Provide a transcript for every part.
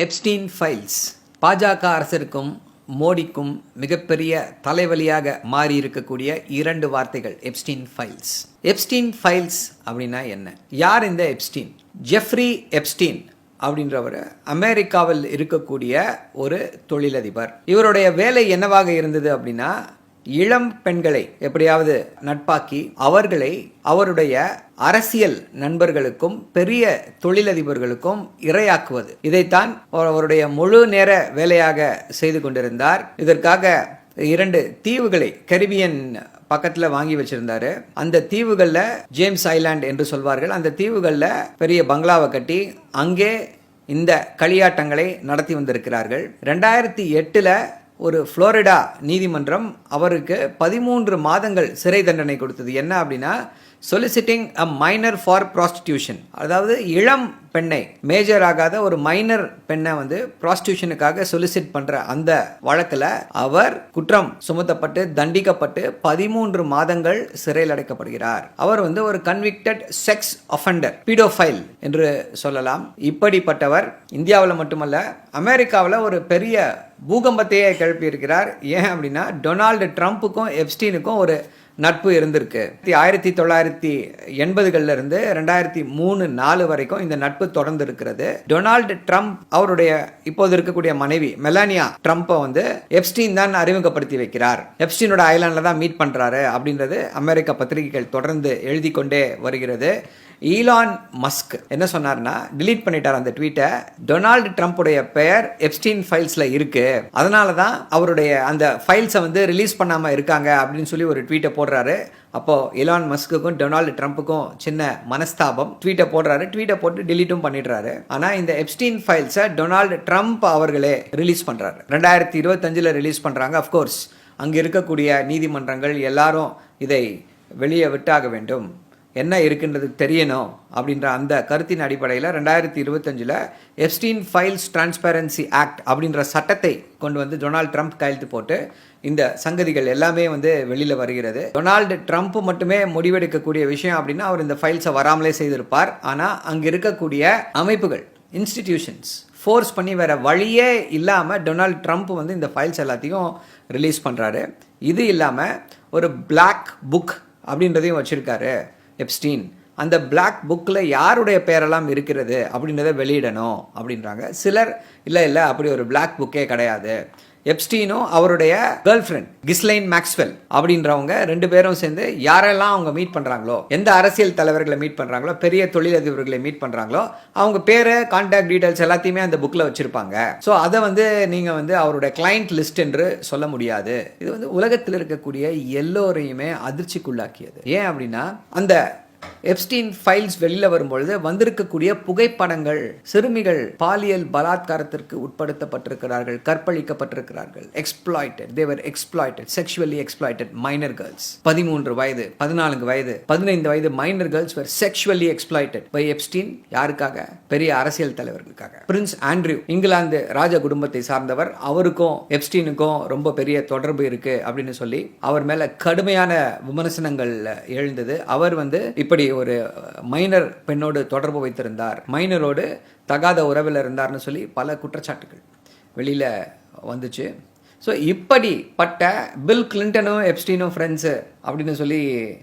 Epstein files பாஜக அரசிற்கும் மோடிக்கும் மிகப்பெரிய தலைவலியாக மாறி இருக்கக்கூடிய இரண்டு வார்த்தைகள் எப்ஸ்டீன் ஃபைல்ஸ். எப்ஸ்டீன் ஃபைல்ஸ் அப்படின்னா என்ன? யார் இந்த எப்ஸ்டீன்? ஜெஃப்ரி எப்ஸ்டீன் அப்படின்றவர் அமெரிக்காவில் இருக்கக்கூடிய ஒரு தொழிலதிபர். இவருடைய வேலை என்னவாக இருந்தது அப்படின்னா, இளம் பெண்களை எப்படியாவது நட்பாக்கி அவர்களை அவருடைய அரசியல் நண்பர்களுக்கும் பெரிய தொழிலதிபர்களுக்கும் இரையாக்குவது. இதைத்தான் அவருடைய முழு நேர வேலையாக செய்து கொண்டிருந்தார். இதற்காக 2 தீவுகளை கரிபியன் பக்கத்தில் வாங்கி வச்சிருந்தாரு. அந்த தீவுகளில் ஜேம்ஸ் ஐலாண்ட் என்று சொல்வார்கள். அந்த தீவுகளில் பெரிய பங்களாவை கட்டி அங்கே இந்த களியாட்டங்களை நடத்தி வந்திருக்கிறார்கள். 2008 ஒரு புளோரிடா நீதிமன்றம் அவருக்கு 13 மாதங்கள் சிறை தண்டனை கொடுத்தது. என்ன அப்படின்னா, சொலிசிட்டிங் அ மைனர் ஃபார் ப்ராஸ்டிடியூஷன், அதாவது இளம் பெண்ணை, மேஜர் ஆகாத ஒரு மைனர் பெண்ணை ப்ராஸ்டியூஷனுக்காக சொலிசிட் பண்ற அந்த வழக்கில் அவர் குற்றம் சுமத்தப்பட்டு தண்டிக்கப்பட்டு 13 மாதங்கள் சிறையில் அடைக்கப்படுகிறார். அவர் ஒரு கன்விக்டட் செக்ஸ் அஃபெண்டர், பீடோஃபைல் என்று சொல்லலாம். இப்படிப்பட்டவர் இந்தியாவில் மட்டுமல்ல, அமெரிக்காவில் ஒரு பெரிய பூகம்பத்தையே கிளப்பி இருக்கிறார். ஏன் அப்படின்னா, டொனால்டு ட்ரம்ப்புக்கும் எப்ஸ்டீனுக்கும் ஒரு நட்பு இருந்திருக்கு. 1980களில் இருந்து 2003-4 வரைக்கும் இந்த நட்பு தொடர்ந்து இருக்கிறது. டொனால்டு ட்ரம்ப் அவருடைய இப்போது இருக்கக்கூடிய மனைவி மெலானியா ட்ரம்ப்பை எப்ஸ்டீன் தான் அறிமுகப்படுத்தி வைக்கிறார். எப்ஸ்டீனோட ஐலாண்டில் தான் மீட் பண்றாரு அப்படின்றது அமெரிக்க பத்திரிகைகள் தொடர்ந்து எழுதி கொண்டே வருகிறது. ஈலான் மஸ்க் என்ன சொன்னார்னா, டிலீட் பண்ணிட்டார் அந்த ட்வீட்டை. டொனால்டு ட்ரம்ப்புடைய பெயர் எப்ஸ்டீன் ஃபைல்ஸ்ல இருக்கு, அதனால தான் அவருடைய அந்த ஃபைல்ஸை ரிலீஸ் பண்ணாம இருக்காங்க அப்படின்னு சொல்லி ஒரு ட்வீட்டை போடுறாரு. அப்போ இலான் மஸ்க்குக்கும் டொனால்டு ட்ரம்ப்புக்கும் சின்ன மனஸ்தாபம். ட்வீட்டை போடுறாரு, ட்வீட்டை போட்டு டிலீட்டும் பண்ணிடுறாரு. ஆனா இந்த எப்ஸ்டீன் ஃபைல்ஸை டொனால்டு ட்ரம்ப் அவர்களே ரிலீஸ் பண்றாரு. 2025 ரிலீஸ் பண்றாங்க. அஃப்கோர்ஸ் அங்க இருக்கக்கூடிய நீதிமன்றங்கள் எல்லாரும் இதை வெளியே விட்டாக வேண்டும், என்ன இருக்குன்றது தெரியணும் அப்படின்ற அந்த கருத்தின் அடிப்படையில் 2025 எப்ஸ்டீன் ஃபைல்ஸ் டிரான்ஸ்பரன்சி ஆக்ட் அப்படின்ற சட்டத்தை கொண்டு டொனால்டு ட்ரம்ப் கையெழுத்து போட்டு இந்த சங்கதிகள் எல்லாமே வெளியில் வருகிறது. டொனால்டு ட்ரம்ப் மட்டுமே முடிவெடுக்கக்கூடிய விஷயம் அப்படின்னா, அவர் இந்த ஃபைல்ஸை வராமலே செய்திருப்பார். ஆனால் அங்கே இருக்கக்கூடிய அமைப்புகள், இன்ஸ்டிடியூஷன்ஸ் ஃபோர்ஸ் பண்ணி வேற வழியே இல்லாமல் டொனால்டு ட்ரம்ப் இந்த ஃபைல்ஸ் எல்லாத்தையும் ரிலீஸ் பண்ணுறாரு. இது இல்லாமல் ஒரு பிளாக் புக் அப்படின்றதையும் வச்சுருக்காரு எப்ஸ்டீன். அந்த பிளாக் புக்கில் யாருடைய பேரெல்லாம் இருக்கிறது அப்படின்றத வெளியிடணும் அப்படின்றாங்க. சிலர் இல்லை அப்படி ஒரு பிளாக் புக்கே கிடையாது, எப்ஸ்டீனும் அவருடைய கேர்ள் ஃப்ரெண்ட் கிஸ்லைன் மேக்ஸ்வெல் அப்படின்றவங்க 2 பேரும் சேர்ந்து யாரெல்லாம் அவங்க மீட் பண்ணுறாங்களோ, எந்த அரசியல் தலைவர்களை மீட் பண்ணுறாங்களோ, பெரிய தொழிலதிபர்களை மீட் பண்ணுறாங்களோ, அவங்க பேரை, கான்டாக்ட் டீட்டெயில்ஸ் எல்லாத்தையுமே அந்த புக்கில் வச்சுருப்பாங்க. ஸோ அதை நீங்கள் அவருடைய கிளைண்ட் லிஸ்ட் என்று சொல்ல முடியாது. இது உலகத்தில் இருக்கக்கூடிய எல்லோரையுமே அதிர்ச்சிக்குள்ளாக்கியது. ஏன் அப்படின்னா, அந்த எப்ஸ்டீன் ஃபைல்ஸ் வெளியில் வரும்பொழுது வந்திருக்கக்கூடிய புகைப்படங்கள், சிறுமிகள் பாலியல் பலாத்காரத்திற்கு உட்படுத்தப்பட்டிருக்கிறார்கள், கற்பழிக்கப்பட்டிருக்கிறார்கள், exploited, they were exploited, sexually exploited minor girls. 13 வயது, 14 வயது, 15 வயது minor girls were sexually exploited by Epstein. யாருக்காக? பெரிய அரசியல் தலைவர்களுக்காக. பிரின்ஸ் ஆண்ட்ரியூ, இங்கிலாந்து ராஜ குடும்பத்தை சார்ந்தவர், அவருக்கும் எப்ஸ்டீனுக்கும் ரொம்ப பெரிய தொடர்பு இருக்கு அப்படின்னு சொல்லி அவர் மேல கடுமையான விமர்சனங்கள் எழுந்தது. அவர் இப்படி ஒரு மைனர் பெண்ணோடு தொடர்பு வைத்திருந்தார், மைனரோடு தகாத உறவில் இருந்தார்னு சொல்லி பல குற்றச்சாட்டுகள் வெளியில் வந்துச்சு. ஸோ இப்படிப்பட்ட பில் கிளின்டனும் எப்ஸ்டீனும் ஃப்ரெண்ட்ஸு அப்படின்னு சொல்லி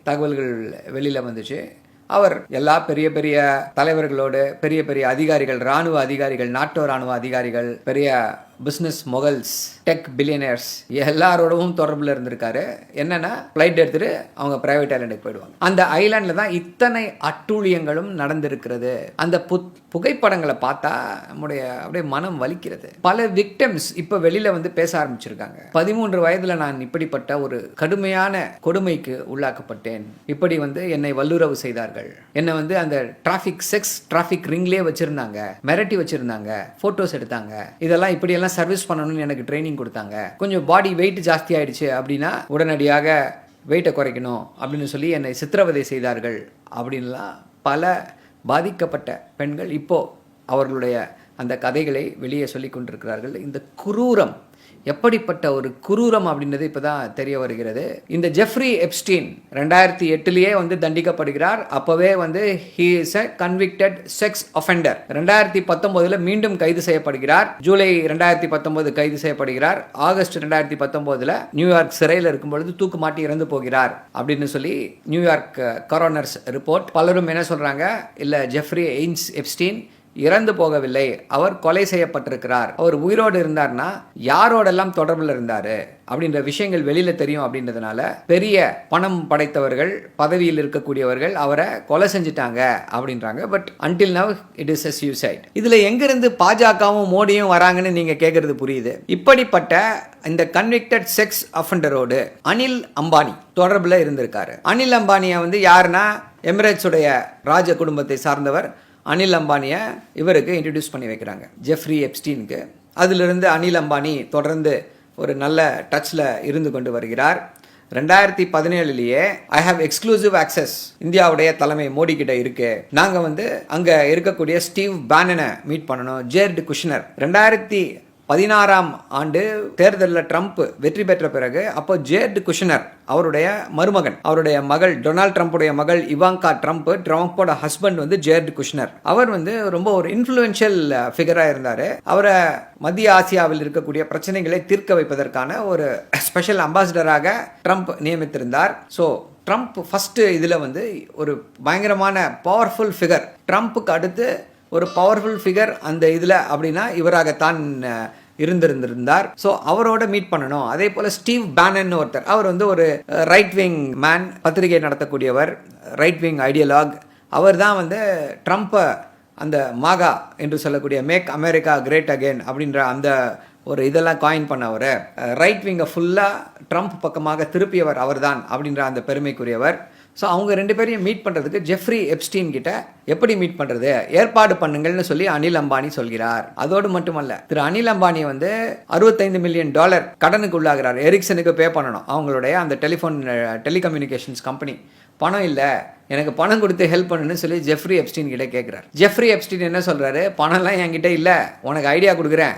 தகவல்கள் வெளியில் வந்துச்சு. அவர் எல்லா பெரிய பெரிய தலைவர்களோடு, பெரிய பெரிய அதிகாரிகள், இராணுவ அதிகாரிகள், நாட்டோ இராணுவ அதிகாரிகள், பெரிய பிஸ்னஸ் மொகல்ஸ், டெக் பில்லியனர்ஸ் எல்லாரோடவும் தொடர்பில் இருந்திருக்காரு. என்னன்னா, ஃப்ளைட் எடுத்துட்டு அவங்க பிரைவேட் ஐலாண்டுக்கு போயிடுவாங்க. அந்த ஐலாண்டில் தான் இத்தனை அட்டூழியங்களும் நடந்திருக்கிறது. அந்த புகைப்படங்களை பார்த்தா நம்முடைய அப்படியே மனம் வலிக்கிறது. பல விக்டிம்ஸ் இப்போ வெளியில் பேச ஆரம்பிச்சிருக்காங்க. 13 வயதில் நான் இப்படிப்பட்ட ஒரு கடுமையான கொடுமைக்கு உள்ளாக்கப்பட்டேன், இப்படி என்னை வல்லுறவு செய்தார்கள், என்னை அந்த டிராஃபிக் செக்ஸ் டிராஃபிக் ரிங்லேயே வச்சிருந்தாங்க, மிரட்டி வச்சிருந்தாங்க, போட்டோஸ் எடுத்தாங்க, இதெல்லாம் இப்படியெல்லாம் சர்வீஸ் பண்ணணும்னு எனக்கு ட்ரைனிங் கொடுத்தாங்க, கொஞ்சம் பாடி வெயிட் ஜாஸ்தி ஆயிடுச்சு அப்படின்னா உடனடியாக வெயிட்டை குறைக்கணும் அப்படின்னு சொல்லி என்னை சித்திரவதை செய்தார்கள் அப்படின்லாம் பல பாதிக்கப்பட்ட பெண்கள் இப்போ அவர்களுடைய அந்த கதைகளை வெளியே சொல்லி கொண்டிருக்கிறார்கள். இந்த குரூரம் எப்படிப்பட்ட ஒரு குரூரம் அப்படின்றது இப்போதான் தெரிய வருகிறது. இந்த ஜெஃப்ரி எப்ஸ்டீன் 2008 வந்து தண்டிக்கப்படுகிறார். அப்போவே வந்து he is a convicted sex offender. 2019 மீண்டும் கைது செய்யப்படுகிறார். ஜூலை 2019 கைது செய்யப்படுகிறார். ஆகஸ்ட் 2019 நியூயார்க் சிறையில் இருக்கும் பொழுது தூக்கு மாட்டி இறந்து போகிறார் அப்படின்னு சொல்லி நியூயார்க் கரோனர்ஸ் ரிப்போர்ட். பலரும் என்ன சொல்றாங்க, இல்ல ஜெஃப்ரி எப்ஸ்டீன் இறந்து போகவில்லை, அவர் கொலை செய்யப்பட்டிருக்கிறார். அவர் உயிரோடு இருந்தார்னா யாரோடெல்லாம் தொடர்பில் இருந்தாரு அப்படின்ற விஷயங்கள் வெளியில தெரியும் அப்படின்றதுனால பெரிய பணம் படைத்தவர்கள், பதவியில் இருக்கக்கூடியவர்கள் அவரை கொலை செஞ்சுட்டாங்க அப்படின்றாங்க. But until now it is a suicide. இதுல எங்கிருந்து பாஜகவும் மோடியும் வராங்கன்னு நீங்க கேட்கறது புரியுது. இப்படிப்பட்ட இந்த கன்விக்டட் செக்ஸ் அஃபெண்டரோடு அனில் அம்பானி தொடர்புல இருந்திருக்காரு. அனில் அம்பானியை வந்து யாருன்னா எமிரேட்ஸ் உடைய ராஜ குடும்பத்தை சார்ந்தவர். அனில் அம்பானியை இவருக்கு இன்ட்ரடியூஸ் பண்ணி வைக்கிறாங்க, ஜெஃப்ரி எப்ஸ்டீனுக்கு. அதிலிருந்து அனில் அம்பானி தொடர்ந்து ஒரு நல்ல டச்சில் இருந்து கொண்டு வருகிறார். 2017 ஐ ஹாவ் எக்ஸ்க்ளூசிவ் ஆக்சஸ் இந்தியாவுடைய தலைமை மோடி கிட்ட இருக்கு. நாங்க வந்து அங்க இருக்கக்கூடிய ஸ்டீவ் பேனனை மீட் பண்ணணும், ஜேர்டு குஷ்னர். 2016 ஆண்டு தேர்தலில் ட்ரம்ப் வெற்றி பெற்ற பிறகு அப்போ ஜேர்டு குஷ்னர் அவருடைய மருமகன், அவருடைய மகள் டொனால்ட் ட்ரம்ப்புடைய மகள் இவாங்கா ட்ரம்ப், ட்ரம்ப்போட ஹஸ்பண்ட் வந்து ஜேர்டு குஷ்னர். அவர் வந்து ரொம்ப ஒரு இன்ஃப்ளூயன்ஷியல் ஃபிகரா இருந்தாரு. அவரை மத்திய ஆசியாவில் இருக்கக்கூடிய பிரச்சனைகளை தீர்க்க வைப்பதற்கான ஒரு ஸ்பெஷல் அம்பாசிடராக ட்ரம்ப் நியமித்திருந்தார். ஸோ ட்ரம்ப் ஃபர்ஸ்ட் இதுல வந்து ஒரு பயங்கரமான பவர்ஃபுல் ஃபிகர், ட்ரம்ப்புக்கு அடுத்து ஒரு பவர்ஃபுல் ஃபிகர் அந்த இதில் அப்படின்னா இவராகத்தான் இருந்திருந்தார். ஸோ அவரோட மீட் பண்ணணும். அதே போல ஸ்டீவ் பேனன் ஒருத்தர், அவர் வந்து ஒரு ரைட் விங் மேன், பத்திரிகை நடத்தக்கூடியவர், ரைட் விங் ஐடியலாக். அவர் தான் வந்து ட்ரம்ப்பை அந்த மாகா என்று சொல்லக்கூடிய மேக் அமெரிக்கா கிரேட் அகெயின் அப்படின்ற அந்த ஒரு இதெல்லாம் காயின் பண்ணவர், ரைட் விங்கை ஃபுல்லாக ட்ரம்ப் பக்கமாக திருப்பியவர் அவர் தான் அப்படின்ற அந்த பெருமைக்குரியவர். ஸோ அவங்க ரெண்டு பேரையும் மீட் பண்ணுறதுக்கு ஜெஃப்ரி எப்ஸ்டீன் கிட்ட எப்படி மீட் பண்ணுறது ஏற்பாடு பண்ணுங்கள்னு சொல்லி அனில் அம்பானி சொல்கிறார். அதோடு மட்டுமல்ல, திரு அனில் அம்பானி வந்து $65 மில்லியன் கடனுக்கு உள்ளாகிறார். எரிக்சனுக்கு பே பண்ணணும், அவங்களுடைய அந்த டெலிகம்யூனிகேஷன்ஸ் கம்பெனி. பணம் இல்லை, எனக்கு பணம் கொடுத்து ஹெல்ப் பண்ணுன்னு சொல்லி ஜெஃப்ரி எப்ஸ்டீன் கிட்ட கேட்குறாரு. ஜெஃப்ரி எப்ஸ்டீன் என்ன சொல்கிறாரு, பணம்லாம் என்கிட்ட இல்லை, உனக்கு ஐடியா கொடுக்குறேன்,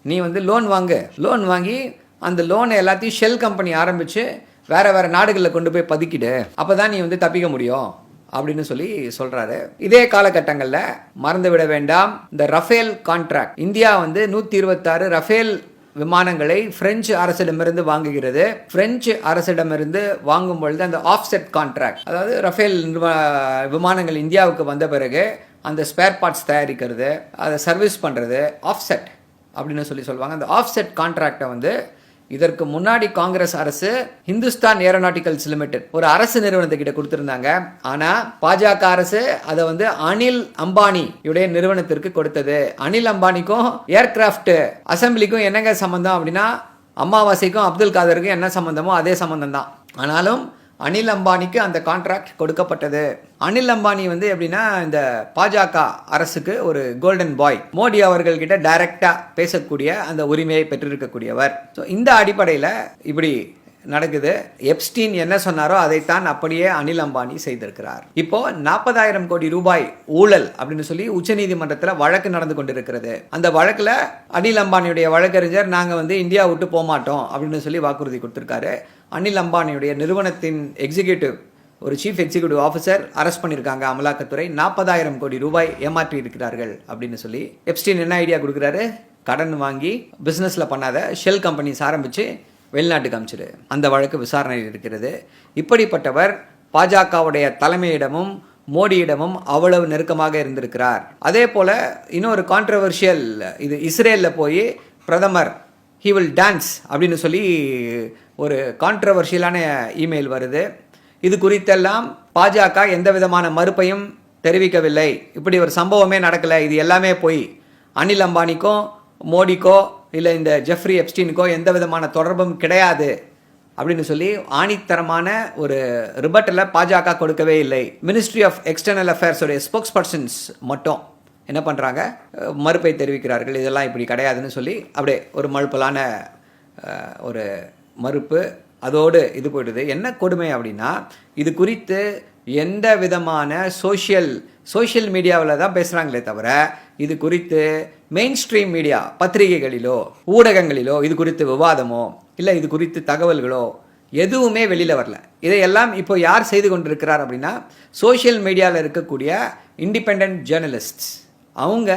நீ வந்து லோன் வாங்கு, லோன் வாங்கி அந்த லோனை எல்லாத்தையும் ஷெல் கம்பெனி ஆரம்பித்து வேற வேற நாடுகளில் கொண்டு போய் பதுக்கிடு, அப்போதான் நீ வந்து தப்பிக்க முடியும் அப்படின்னு சொல்லி சொல்றாரு. இதே காலகட்டங்களில் மறந்து விட வேண்டாம், இந்த ரஃபேல் கான்ட்ராக்ட். இந்தியா வந்து 126 ரஃபேல் விமானங்களை பிரெஞ்சு அரசிடமிருந்து வாங்குகிறது. பிரெஞ்சு அரசிடமிருந்து வாங்கும் பொழுது அந்த ஆஃப்செட் கான்ட்ராக்ட், அதாவது ரஃபேல் விமானங்கள் இந்தியாவுக்கு வந்த பிறகு அந்த ஸ்பேர் பார்ட்ஸ் தயாரிக்கிறது, அதை சர்வீஸ் பண்ணுறது ஆஃப்செட் அப்படின்னு சொல்லுவாங்க. அந்த ஆஃப்செட் கான்ட்ராக்டை வந்து இதற்கு முன்னாடி காங்கிரஸ் அரசு ஹிந்துஸ்தான் ஏரோநாட்டிக்கல்ஸ் லிமிடெட் ஒரு அரசு நிறுவனத்துக்கிட்ட கொடுத்திருந்தாங்க. ஆனா பாஜக அரசு அதை வந்து அனில் அம்பானியுடைய நிறுவனத்திற்கு கொடுத்தது. அனில் அம்பானிக்கும் ஏர்கிராஃப்ட் அசம்பிளிக்கும் என்னங்க சம்பந்தம் அப்படின்னா, அமாவாசைக்கும் அப்துல் காதருக்கும் என்ன சம்பந்தமோ அதே சம்பந்தம் தான். ஆனாலும் அனில் அம்பானிக்கு அந்த கான்ட்ராக்ட் கொடுக்கப்பட்டது. அனில் அம்பானி வந்து எப்படின்னா இந்த பாஜக அரசுக்கு ஒரு கோல்டன் பாய், மோடி அவர்கள்கிட்ட டைரக்டா பேசக்கூடிய அந்த உரிமையை பெற்றிருக்கக்கூடியவர். ஸோ இந்த அடிப்படையில் இப்படி நடக்குது. எப்ஸ்டீன் என்ன சொன்னாரோ அதைத்தான் அப்படியே அனில் அம்பானி செய்திருக்கிறார். இப்போ 40,000 கோடி ரூபாய் ஊழல் அப்படின்னு சொல்லி உச்சநீதிமன்றத்தில் வழக்கு நடந்து கொண்டிருக்கிறது. அந்த வழக்கில் அனில் அம்பானியுடைய வழக்கறிஞர் நாங்கள் வந்து இந்தியா விட்டு போக மாட்டோம் அப்படின்னு சொல்லி வாக்குறுதி கொடுத்திருக்காரு. அனில் அம்பானியுடைய நிறுவனத்தின் எக்ஸிகியூட்டிவ், ஒரு சீஃப் எக்ஸிகியூட்டிவ் ஆஃபீஸர் அரெஸ்ட் பண்ணியிருக்காங்க அமலாக்கத்துறை. 40,000 கோடி ரூபாய் ஏமாற்றி இருக்கிறார்கள் அப்படின்னு சொல்லி. எப்ஸ்டீன் என்ன ஐடியா கொடுக்குறாரு, கடன் வாங்கி பிஸ்னஸில் பண்ணாத ஷெல் கம்பெனிஸ் ஆரம்பித்து வெளிநாட்டுக்கு அமைச்சிரு. அந்த வழக்கு விசாரணையில் இருக்கிறது. இப்படிப்பட்டவர் பாஜகவுடைய தலைமையிடமும் மோடியிடமும் அவ்வளவு நெருக்கமாக இருந்திருக்கிறார். அதே போல இன்னொரு கான்ட்ரவர்ஷியல், இது இஸ்ரேலில் போய் பிரதமர் ஹி வில் டான்ஸ் அப்படின்னு சொல்லி ஒரு கான்ட்ரவர்ஷியலான இமெயில் வருது. இது குறித்தெல்லாம் பாஜக எந்த விதமான மறுப்பையும் தெரிவிக்கவில்லை. இப்படி ஒரு சம்பவமே நடக்கலை, இது எல்லாமே போய் அனில் அம்பானிக்கோ மோடிக்கோ இல்லை இந்த ஜெஃப்ரி எப்ஸ்டீனுக்கோ எந்த விதமான தொடர்பும் கிடையாது அப்படின்னு சொல்லி ஆணித்தரமான ஒரு ரிபட்டலை பாஜக கொடுக்கவே இல்லை. மினிஸ்ட்ரி ஆஃப் எக்ஸ்டர்னல் அஃபேர்ஸ் உடைய ஸ்போக்ஸ் பர்சன்ஸ் மட்டும் என்ன பண்ணுறாங்க, மறுப்பை தெரிவிக்கிறார்கள், இதெல்லாம் இப்படி கிடையாதுன்னு சொல்லி அப்படியே ஒரு மழுப்பலான ஒரு மறுப்பு. அதோடு இது போயிடுது. என்ன கொடுமை அப்படின்னா, இது குறித்து எந்த விதமான சோஷியல் சோஷியல் மீடியாவில் தான் பேசுகிறாங்களே தவிர இது குறித்து மெயின் ஸ்ட்ரீம் மீடியா பத்திரிகைகளிலோ ஊடகங்களிலோ இது குறித்து விவாதமோ இல்லை இது குறித்து தகவல்களோ எதுவுமே வெளியில் வரல. இதையெல்லாம் இப்போ யார் செய்து கொண்டிருக்கிறார் அப்படின்னா சோஷியல் மீடியாவில் இருக்கக்கூடிய இண்டிபெண்ட் ஜேர்னலிஸ்ட்ஸ். அவங்க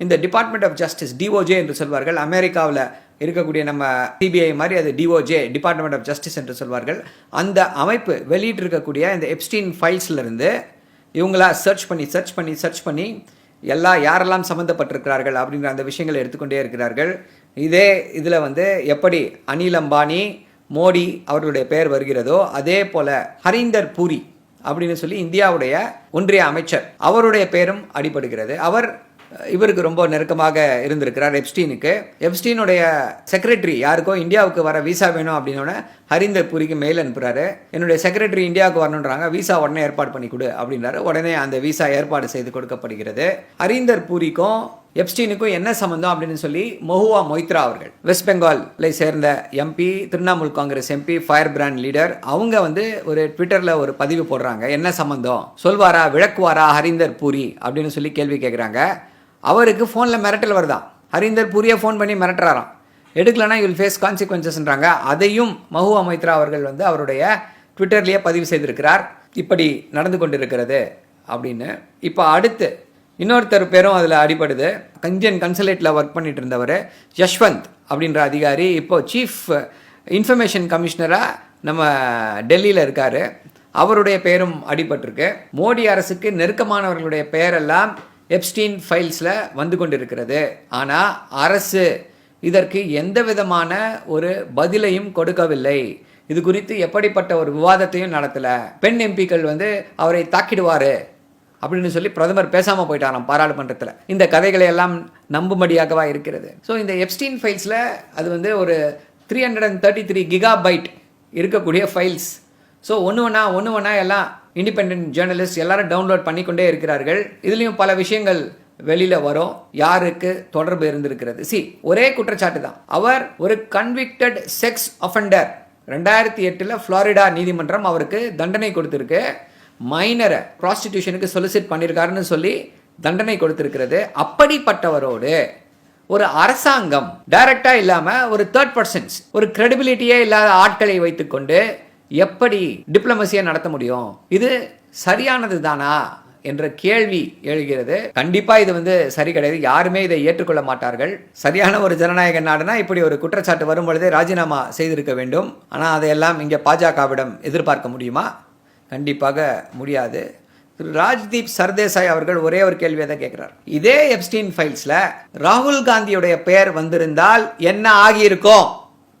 இந்த டிபார்ட்மெண்ட் ஆஃப் ஜஸ்டிஸ், டிஓஜே என்று சொல்வார்கள், அமெரிக்காவில் இருக்கக்கூடிய நம்ம சிபிஐ மாதிரி அது டிஓஜே, டிபார்ட்மெண்ட் ஆஃப் ஜஸ்டிஸ் என்று சொல்வார்கள். அந்த அமைப்பு வெளியிட்டிருக்கக்கூடிய இந்த எப்ஸ்டீன் ஃபைல்ஸ்லேருந்து இவங்களா சர்ச் பண்ணி யாரெல்லாம் சம்மந்தப்பட்டிருக்கிறார்கள் அப்படிங்கிற அந்த விஷயங்களை எடுத்துக்கொண்டே இருக்கிறார்கள். இதே இதில் எப்படி அனில் அம்பானி, மோடி அவர்களுடைய பெயர் வருகிறதோ அதே போல் ஹரீந்தர் பூரி அப்படின்னு சொல்லி இந்தியாவுடைய ஒன்றிய அமைச்சர், அவருடைய பெயரும் அடிபடுகிறது. இவருக்கு ரொம்ப நெருக்கமாக இருந்திருக்கிறார் எப்ஸ்டீனுக்கு. எப்ஸ்டீனுடைய செக்ரட்டரி யாருக்கோ இந்தியாவுக்கு வர விசா வேணும் அப்படின்னோட ஹரீந்தர் பூரிக்கு மெயில் அனுப்புகிறாரு. என்னுடைய செக்ரட்டரி இந்தியாவுக்கு வரணுன்றாங்க, விசா உடனே ஏற்பாடு பண்ணி கொடு அப்படின்றாரு. உடனே அந்த விசா ஏற்பாடு செய்து கொடுக்கப்படுகிறது. ஹரீந்தர் பூரிக்கும் எப்ஸ்டீனுக்கும் என்ன சம்பந்தம் அப்படின்னு சொல்லி மொஹுவா மொய்த்ரா அவர்கள், வெஸ்ட் பெங்காலை சேர்ந்த MP, Trinamool Congress MP, fire brand leader, அவங்க ஒரு ட்விட்டரில் ஒரு பதிவு போடுறாங்க. என்ன சம்பந்தம் சொல்வாரா, விளக்குவாரா ஹரீந்தர் பூரி அப்படின்னு சொல்லி கேள்வி கேட்குறாங்க. அவருக்கு ஃபோனில் மிரட்டல் வருதான். ஹரீந்தர் பூரியை ஃபோன் பண்ணி மிரட்டுறாராம், எடுக்கலன்னா யூல் ஃபேஸ் கான்சிக்வன்சஸ்ன்றாங்க. அதையும் மஹுவா மொய்த்ரா அவர்கள் அவருடைய ட்விட்டர்லேயே பதிவு செய்திருக்கிறார். இப்படி நடந்து கொண்டிருக்கிறது அப்படின்னு. இப்போ அடுத்து இன்னொருத்தர் பேரும் அதில் அடிபடுது. இந்தியன் கன்சுலேட்டில் ஒர்க் பண்ணிட்டு இருந்தவர் யஷ்வந்த் அப்படின்ற அதிகாரி இப்போ சீஃப் இன்ஃபர்மேஷன் கமிஷனராக நம்ம டெல்லியில் இருக்கார். அவருடைய பெயரும் அடிபட்டிருக்கு. மோடி அரசுக்கு நெருக்கமானவர்களுடைய பெயரெல்லாம் எப்ஸ்டீன் ஃபைல்ஸில் வந்து கொண்டிருக்கிறது. ஆனால் அரசு இதற்கு எந்த விதமான ஒரு பதிலையும் கொடுக்கவில்லை. இது குறித்து எப்படிப்பட்ட ஒரு விவாதத்தையும் நடத்தலை. பெண் எம்பிக்கள் அவரை தாக்கிடுவார் அப்படின்னு சொல்லி பிரதமர் பேசாமல் போயிட்டாராம் பாராளுமன்றத்தில். இந்த கதைகளை எல்லாம் நம்பும்படியாகவா இருக்கிறது. ஸோ இந்த எப்ஸ்டீன் ஃபைல்ஸில் அது ஒரு 333 கிகாபைட் இருக்கக்கூடிய ஃபைல்ஸ். ஸோ ஒன்று ஒன்றா எல்லாம் இண்டிபெண்ட் ஜேர்னலிஸ்ட் எல்லாரும் டவுன்லோட் பண்ணிக்கொண்டே இருக்கிறார்கள். இதுலேயும் பல விஷயங்கள் வெளியில் வரும். யாருக்கு தொடர்பு இருந்திருக்கிறது? ஒரே குற்றச்சாட்டு தான். அவர் ஒரு கன்விக்டட் செக்ஸ் அஃபெண்டர். 2008 ஃப்ளாரிடா நீதிமன்றம் அவருக்கு தண்டனை கொடுத்துருக்கு. மைனரை ப்ராஸ்டிடியூஷனுக்கு சொலிசிட் பண்ணியிருக்காருன்னு சொல்லி தண்டனை கொடுத்திருக்கிறது. அப்படிப்பட்டவரோடு ஒரு அரசாங்கம் டைரக்டா இல்லாமல் ஒரு தேர்ட் பர்சன்ஸ், ஒரு கிரெடிபிலிட்டியே இல்லாத ஆட்களை வைத்துக்கொண்டு எப்படி டிப்ளமசியை நடத்த முடியும்? இது சரியானது தானா என்ற கேள்வி எழுகிறது. கண்டிப்பா இது சரி கிடையாது. யாருமே இதை ஏற்றுக்கொள்ள மாட்டார்கள். சரியான ஒரு ஜனநாயக நாடுனா இப்படி ஒரு குற்றச்சாட்டு வரும் பொழுதே ராஜினாமா செய்திருக்க வேண்டும். ஆனால் அதையெல்லாம் இங்கே பாஜகவிடம் எதிர்பார்க்க முடியுமா? கண்டிப்பாக முடியாது. ராஜ்தீப் சர்தேசாய் அவர்கள் ஒரே ஒரு கேள்வியை தான் கேட்கிறார். இதே எப்ஸ்டீன் ஃபைல்ஸ்ல ராகுல் காந்தியுடைய பெயர் வந்திருந்தால் என்ன ஆகியிருக்கும்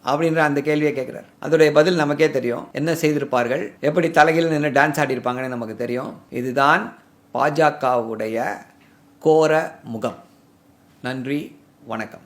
அப்படின்ற அந்த கேள்வியை கேட்கிறார். அதோடைய பதில் நமக்கே தெரியும். என்ன செய்திருப்பார்கள், எப்படி தலையில் நின்று டான்ஸ் ஆடி இருப்பாங்கன்னு நமக்கு தெரியும். இதுதான் பாஜகவுடைய கோர முகம். நன்றி, வணக்கம்.